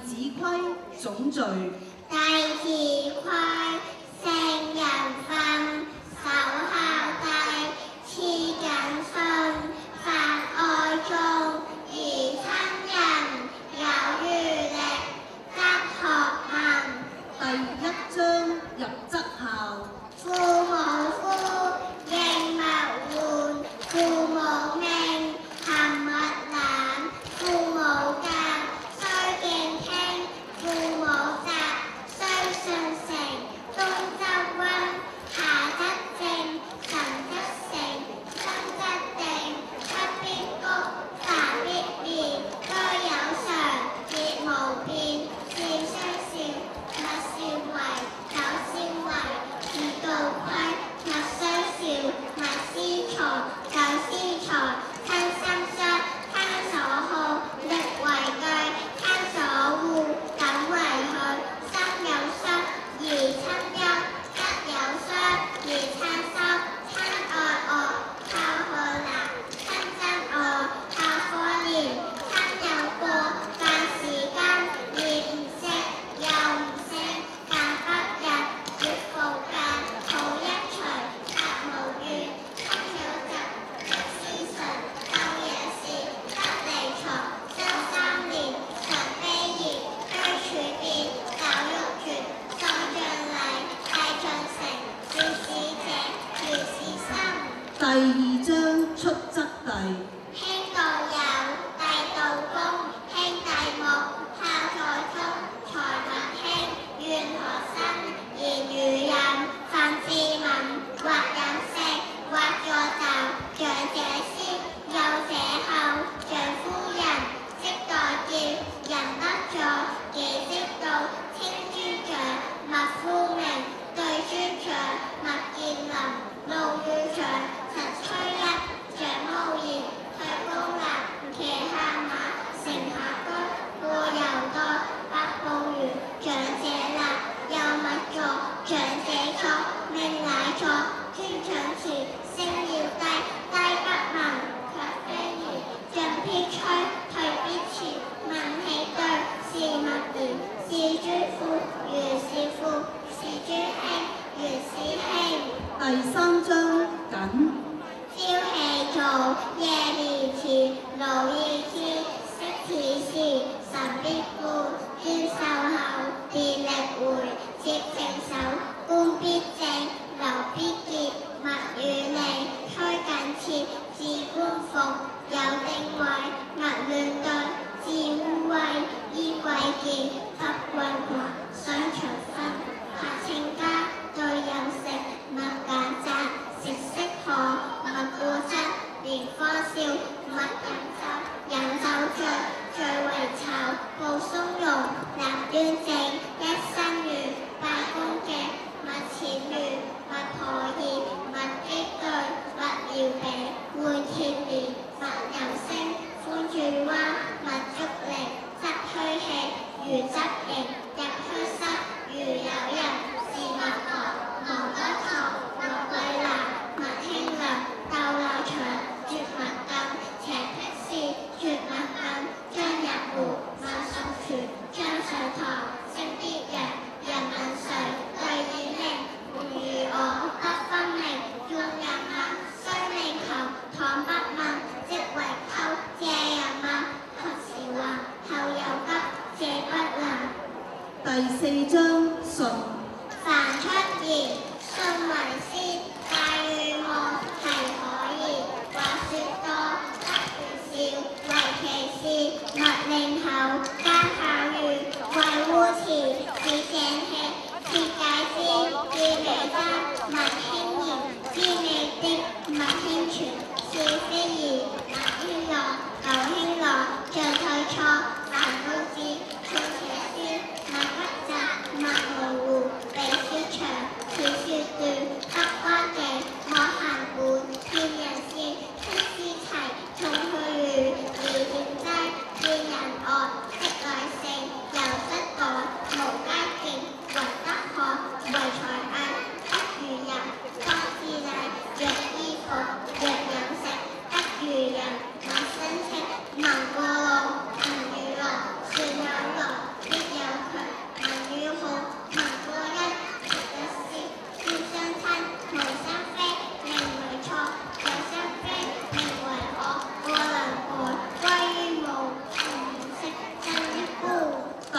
子規總序。弟子規，聖人訓，首孝悌，次謹信，泛愛眾，而親仁，有餘力，則學問。第1章入則校。父母呼，應勿喚，父母命，行勿懶，父母教，須敬聽，父母責，須信承。冬則溫，夏則正，晨則省，申則定，不必谷，飯必滅，居有常，節無變，事雖小，勿擅為，久先為，自告規，物雖少，勿私財，久私財，親心傷，親所好，力為據，親所惡，謹為去，心有傷，而親憂，吉有傷，而親羞，親愛惡，靠害難，親憎惡，靠可憐，親有過，犯時間，而唔識，又唔勝，間不日，月復間，好一隨，達無怨，親有疾，即思純，晝夜事，得離床，周3年，常悲然，居處變，久欲絕，喪盡禮，祭盡誠，是使者，如是心。第2章出則第。兄道友，弟道恭，兄弟睦，孝在中，財物輕，怨何生？言如人，忿自泯，或飲食，或坐酒，長者先，幼者後，長夫人，即代叫，人得座，己即到，稱尊長，勿呼名，對尊長，勿見臨，路遇長，實趨一，長無言，退公立，騎下馬，乘下車，過猶待，不報完，長者立，又勿坐，長者坐，命乃坐，尊長前，聲要低，低不聞，卻非宜，進必趨，退必前，問起對，是勿言，是尊父，如是父，是尊兄，如是兄。第3章謹。朝氣早，夜眠遲，勞易至，適此時，神必顧，端壽後，電力回，接正手，冠必正，流必潔，物與利，趨緊切，自冠服，有定位，勿亂對，自污穢，衣貴賤，不君華，須隨分，拍稱家，對飲食，勿揀擇，食適可，勿固執，蓮花笑，勿飲酒，飲酒醉，醉為醜，報鬆容，立端正，一身如，拜恭敬，勿僭越，勿妥協，勿激對，勿撩鼻，換貼面，勿有聲，歡轉彎，勿觸靈，則虛氣，如則形，入虛室，如有人，是勿學，無得學，莫貴難，勿輕量，鬥鬧場，絕勿近，邪僻事，絕勿近，將入戶，勿熟傳，將上堂，聲必揚，人問誰，對演形，吾與我，不分明，用人問，須命求，倘不問，即為偷，借人問，及時還，後有急，借不能。第4章信。凡出言，信為先，大與望，係可言，話說多，得語少，為其事，勿令後，加考慮，為烏詞，是正氣，切戒之，見未得，勿輕言，知未的，勿輕傳，是非宜，勿輕浪，久輕浪，進退錯，凡都知，寸且先，勿不責，勿模糊，避消長，此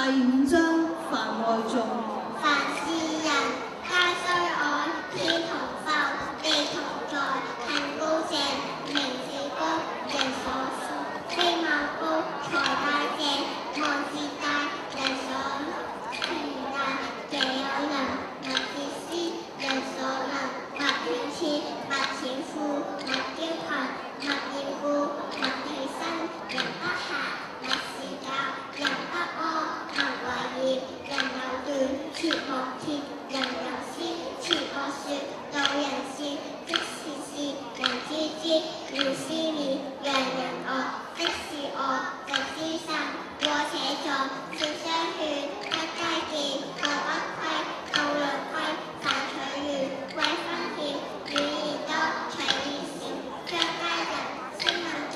5章凡外頌。凡是人，皆須愛，天同阜，地同在，行高者，名自高，人所恕；非貌高，才大者，望自大，人所期待。技有能，勿自私，人所能，勿遠諂，勿諂富，勿驕貧，勿厭故，勿棄生。人不暇，勿事教；人不安，勿為業。人有斷，切莫貼；人有私，切莫說。道人善，即是善；人知之，妙思妙；讓人惡，即是惡。就知慎，過且坐；笑相勸，不皆見；道不規，道良規；凡取譽，貴分曉；語言多，取義少。張家人，先問己，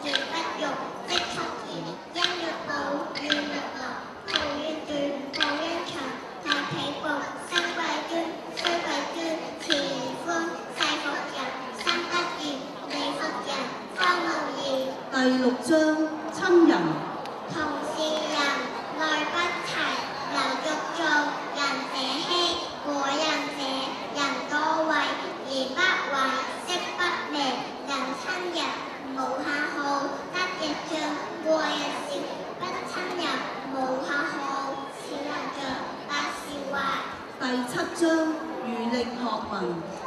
言不容，即出言。因欲報，怨欲來；報怨短，報恩長。太婢僕，身貴端；雖貴端，慈而寬。世服人，心不賢；理服人，方無言。第6章親人。同是人，類不齊，由欲造，仁者希；果仁者，人多畏，而不為，色不明。人親人，無下好，得日進；過日少，不親人，無下好，小人像，百事壞。第7章餘力學文。